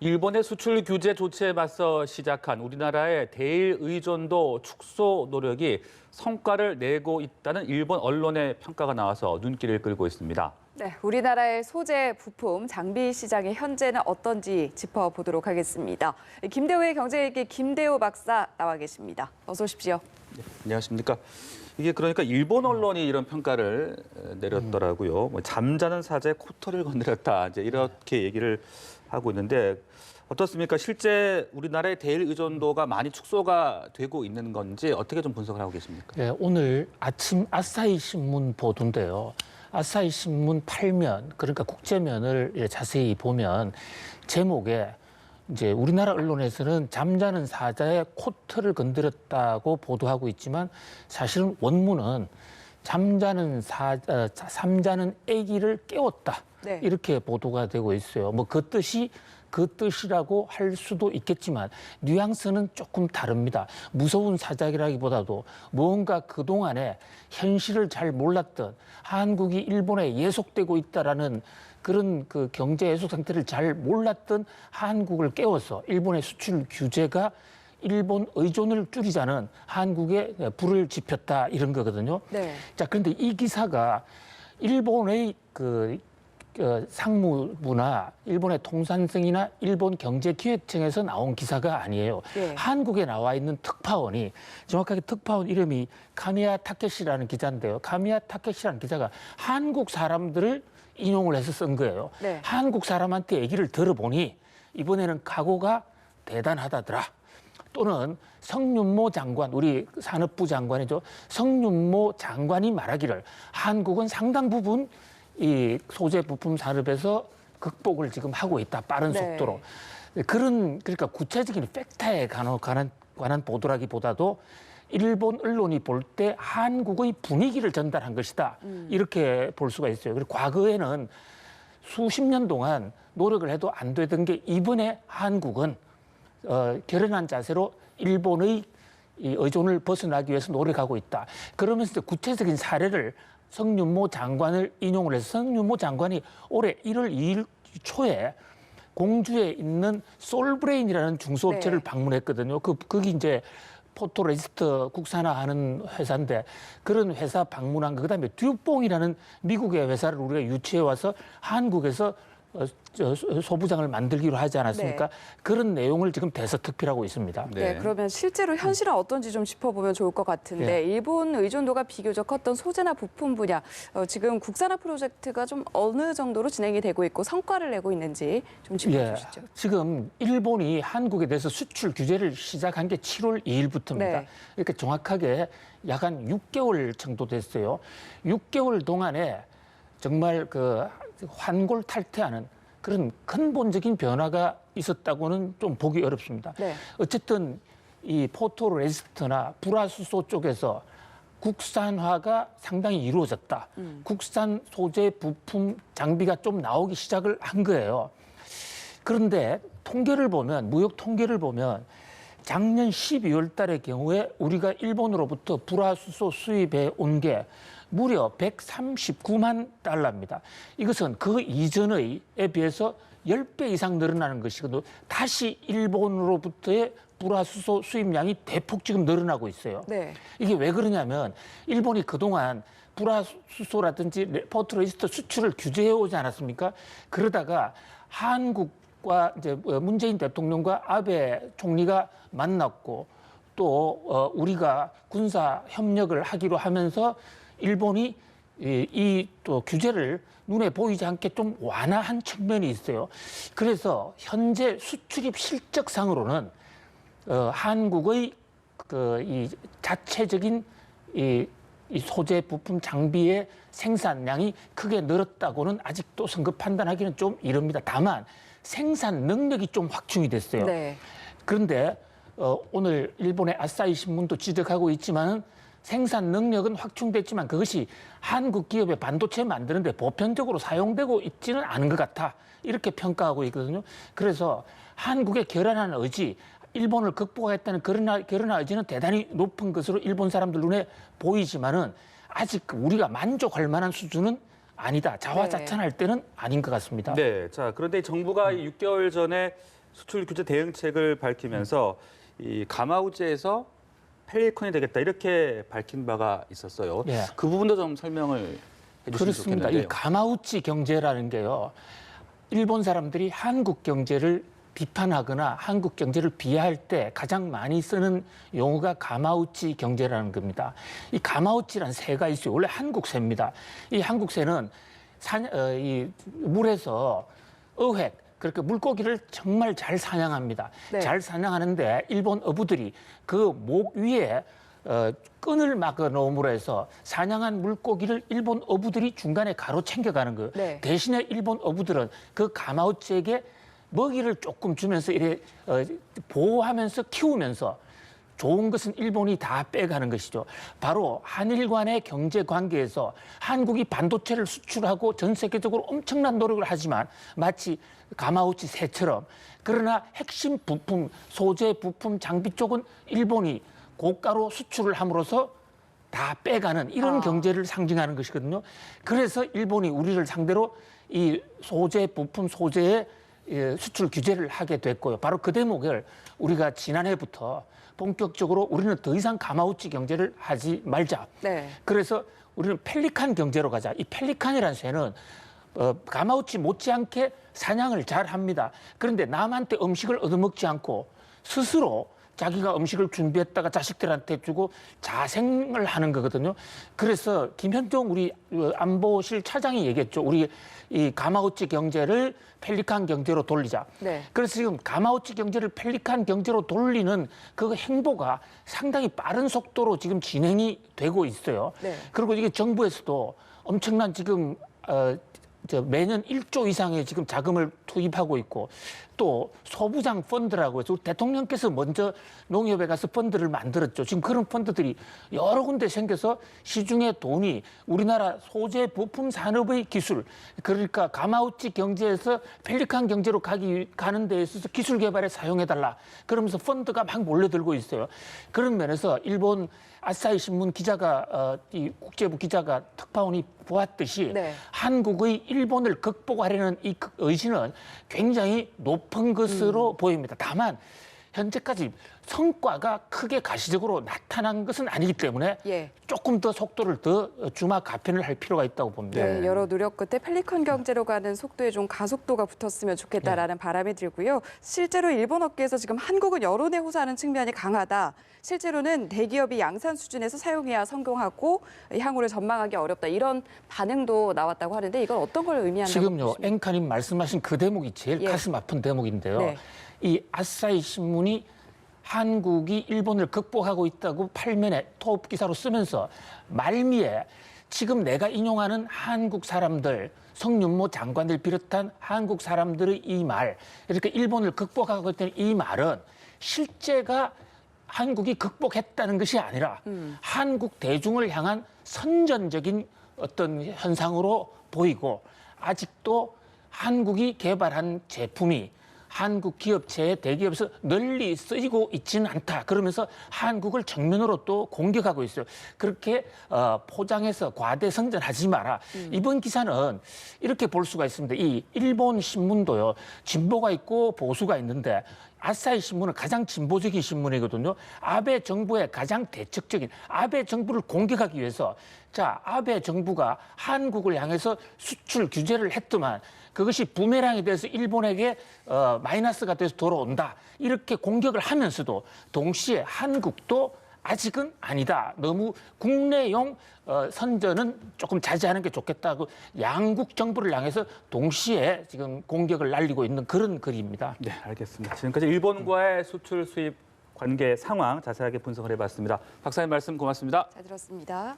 일본의 수출 규제 조치에 맞서 시작한 우리나라의 대일 의존도 축소 노력이 성과를 내고 있다는 일본 언론의 평가가 나와서 눈길을 끌고 있습니다. 네, 우리나라의 소재, 부품, 장비 시장의 현재는 어떤지 짚어보도록 하겠습니다. 김대호의 경제일기 김대호 박사 나와 계십니다. 어서 오십시오. 네, 안녕하십니까. 이게 그러니까 일본 언론이 이런 평가를 내렸더라고요. 뭐 잠자는 사자의 코털을 건드렸다. 이제 이렇게 얘기를 하고 있는데 어떻습니까? 실제 우리나라의 대일 의존도가 많이 축소가 되고 있는 건지 어떻게 좀 분석을 하고 계십니까? 네, 오늘 아침 아사히 신문 보도인데요. 아사히 신문 8면, 그러니까 국제면을 자세히 보면 제목에 이제 우리나라 언론에서는 잠자는 사자의 코털을 건드렸다고 보도하고 있지만 사실은 원문은 잠자는 아기를 깨웠다. 네. 이렇게 보도가 되고 있어요. 뭐 그 뜻이라고 할 수도 있겠지만 뉘앙스는 조금 다릅니다. 무서운 사자기라기보다도 뭔가 그동안에 현실을 잘 몰랐던 한국이 일본에 예속되고 있다라는 그런 그 경제 예속 상태를 잘 몰랐던 한국을 깨워서 일본의 수출 규제가 일본 의존을 줄이자는 한국에 불을 지폈다 이런 거거든요. 네. 자, 그런데 이 기사가 일본의 상무부나 일본의 통산성이나 일본 경제기획청에서 나온 기사가 아니에요. 네. 한국에 나와 있는 특파원이 정확하게 특파원 이름이 카미야 타케시라는 기자인데요. 카미야 타케시라는 기자가 한국 사람들을 인용을 해서 쓴 거예요. 네. 한국 사람한테 얘기를 들어보니 이번에는 각오가 대단하다더라. 또는 성윤모 장관, 우리 산업부 장관이죠. 성윤모 장관이 말하기를 한국은 상당 부분 이 소재 부품 산업에서 극복을 지금 하고 있다. 빠른 네. 속도로. 그러니까 구체적인 팩트에 관한 보도라기보다도 일본 언론이 볼 때 한국의 분위기를 전달한 것이다. 이렇게 볼 수가 있어요. 그리고 과거에는 수십 년 동안 노력을 해도 안 되던 게 이번에 한국은 결연한 자세로 일본의 이 의존을 벗어나기 위해서 노력하고 있다. 그러면서 구체적인 사례를 성윤모 장관을 인용을 해서 성윤모 장관이 올해 1월 2일 초에 공주에 있는 솔브레인이라는 중소업체를 네. 방문했거든요. 거기 이제 포토레지스트 국산화하는 회사인데 그런 회사 방문한 거. 그다음에 듀뽕이라는 미국의 회사를 우리가 유치해 와서 한국에서 소부장을 만들기로 하지 않았습니까? 네. 그런 내용을 지금 대서특필하고 있습니다. 네, 그러면 실제로 현실은 어떤지 좀 짚어보면 좋을 것 같은데 네. 일본 의존도가 비교적 컸던 소재나 부품 분야 지금 국산화 프로젝트가 좀 어느 정도로 진행이 되고 있고 성과를 내고 있는지 좀 짚어주시죠. 지금 일본이 한국에 대해서 수출 규제를 시작한 게 7월 2일부터입니다. 네. 그러니까 정확하게 약 한 6개월 정도 됐어요. 6개월 동안에 정말 그 환골탈태하는 그런 근본적인 변화가 있었다고는 좀 보기 어렵습니다. 네. 어쨌든 이 포토레지스트나 불화수소 쪽에서 국산화가 상당히 이루어졌다. 국산 소재, 부품, 장비가 좀 나오기 시작을 한 거예요. 그런데 통계를 보면, 무역 통계를 보면 작년 12월 달의 경우에 우리가 일본으로부터 불화수소 수입해 온 게 무려 139만 달러입니다. 이것은 그 이전에 비해서 10배 이상 늘어나는 것이거든요. 다시 일본으로부터의 불화수소 수입량이 대폭 지금 늘어나고 있어요. 네. 이게 왜 그러냐면 일본이 그동안 불화수소라든지 포트레지스트 수출을 규제해 오지 않았습니까? 그러다가 한국과 이제 문재인 대통령과 아베 총리가 만났고 또 우리가 군사 협력을 하기로 하면서 일본이 이 또 규제를 눈에 보이지 않게 좀 완화한 측면이 있어요. 그래서 현재 수출입 실적상으로는 한국의 이 자체적인 이 소재 부품 장비의 생산량이 크게 늘었다고는 아직도 성급 판단하기는 좀 이릅니다. 다만 생산 능력이 좀 확충이 됐어요. 네. 그런데 오늘 일본의 아사히 신문도 지적하고 있지만은 생산 능력은 확충됐지만 그것이 한국 기업의 반도체 만드는데 보편적으로 사용되고 있지는 않은 것 같아. 이렇게 평가하고 있거든요. 그래서 한국의 결연한 의지, 일본을 극복하겠다는 결연한 의지는 대단히 높은 것으로 일본 사람들 눈에 보이지만은 아직 우리가 만족할 만한 수준은 아니다. 자화자찬할 때는 아닌 것 같습니다. 네, 자 그런데 정부가 6개월 전에 수출 규제 대응책을 밝히면서 이 가마우지에서 펠리컨이 되겠다 이렇게 밝힌 바가 있었어요. 예. 그 부분도 좀 설명을 해주시면 그렇습니다. 좋겠는데요. 이 가마우치 경제라는 게요. 일본 사람들이 한국 경제를 비판하거나 한국 경제를 비하할 때 가장 많이 쓰는 용어가 가마우치 경제라는 겁니다. 이 가마우치란 새가 있어요. 원래 한국새입니다. 이 한국새는 이 물에서 어획, 그렇게 물고기를 정말 잘 사냥합니다. 네. 잘 사냥하는데 일본 어부들이 그 목 위에 끈을 막아 놓음으로 해서 사냥한 물고기를 일본 어부들이 중간에 가로 챙겨가는 거예요. 네. 대신에 일본 어부들은 그 가마우치에게 먹이를 조금 주면서 이래 보호하면서 키우면서 좋은 것은 일본이 다 빼가는 것이죠. 바로 한일 간의 경제 관계에서 한국이 반도체를 수출하고 전 세계적으로 엄청난 노력을 하지만 마치 가마우치 새처럼 그러나 핵심 부품, 소재 부품, 장비 쪽은 일본이 고가로 수출을 함으로써 다 빼가는 이런 경제를 상징하는 것이거든요. 그래서 일본이 우리를 상대로 이 소재 부품, 소재의 수출 규제를 하게 됐고요. 바로 그 대목을 우리가 지난해부터 본격적으로 우리는 더 이상 가마우치 경제를 하지 말자. 네. 그래서 우리는 펠리칸 경제로 가자. 이 펠리칸이라는 새는 가마우치 못지않게 사냥을 잘 합니다. 그런데 남한테 음식을 얻어먹지 않고 스스로 자기가 음식을 준비했다가 자식들한테 주고 자생을 하는 거거든요. 그래서 김현종 우리 안보실 차장이 얘기했죠. 우리 이 가마우치 경제를 펠리칸 경제로 돌리자. 네. 그래서 지금 가마우치 경제를 펠리칸 경제로 돌리는 그 행보가 상당히 빠른 속도로 지금 진행이 되고 있어요. 네. 그리고 이게 정부에서도 엄청난 지금 매년 1조 이상의 지금 자금을 투입하고 있고 또 소부장 펀드라고 해서 대통령께서 먼저 농협에 가서 펀드를 만들었죠. 지금 그런 펀드들이 여러 군데 생겨서 시중에 돈이 우리나라 소재 부품 산업의 기술, 그러니까 가마우치 경제에서 펠리칸 경제로 가는 데 있어서 기술 개발에 사용해달라. 그러면서 펀드가 막 몰려들고 있어요. 그런 면에서 일본 아사히 신문 기자가 이 국제부 기자가 특파원이 보았듯이 네. 한국의 일본을 극복하려는 이 의지는 굉장히 높은 것으로 보입니다. 다만 현재까지 성과가 크게 가시적으로 나타난 것은 아니기 때문에 예. 조금 더 속도를 더 주막 가편을 할 필요가 있다고 봅니다. 네, 여러 노력 끝에 펠리컨 경제로 가는 속도에 좀 가속도가 붙었으면 좋겠다라는 바람이 들고요. 실제로 일본 업계에서 지금 한국은 여론에 호소하는 측면이 강하다. 실제로는 대기업이 양산 수준에서 사용해야 성공하고 향후를 전망하기 어렵다. 이런 반응도 나왔다고 하는데 이건 어떤 걸 의미한다고 지금요, 보십니까? 앵커님 말씀하신 그 대목이 제일 예. 가슴 아픈 대목인데요. 네. 이 아사히 신문이 한국이 일본을 극복하고 있다고 팔면에 토업 기사로 쓰면서 말미에 지금 내가 인용하는 한국 사람들, 성윤모 장관을 비롯한 한국 사람들의 이 말, 이렇게 일본을 극복하고 있다는 이 말은 실제가 한국이 극복했다는 것이 아니라 한국 대중을 향한 선전적인 어떤 현상으로 보이고 아직도 한국이 개발한 제품이 한국 기업체의 대기업에서 널리 쓰이고 있지는 않다. 그러면서 한국을 정면으로 또 공격하고 있어요. 그렇게 포장해서 과대성전하지 마라. 이번 기사는 이렇게 볼 수가 있습니다. 이 일본 신문도요. 진보가 있고 보수가 있는데 아사히 신문은 가장 진보적인 신문이거든요. 아베 정부의 가장 대척적인 아베 정부를 공격하기 위해서 자, 아베 정부가 한국을 향해서 수출 규제를 했더만 그것이 부메랑이 돼서 일본에게 마이너스가 돼서 돌아온다. 이렇게 공격을 하면서도 동시에 한국도 아직은 아니다. 너무 국내용 선전은 조금 자제하는 게 좋겠다고 양국 정부를 향해서 동시에 지금 공격을 날리고 있는 그런 글입니다. 네, 알겠습니다. 지금까지 일본과의 수출 수입 관계 상황 자세하게 분석을 해봤습니다. 박사님 말씀 고맙습니다. 잘 들었습니다.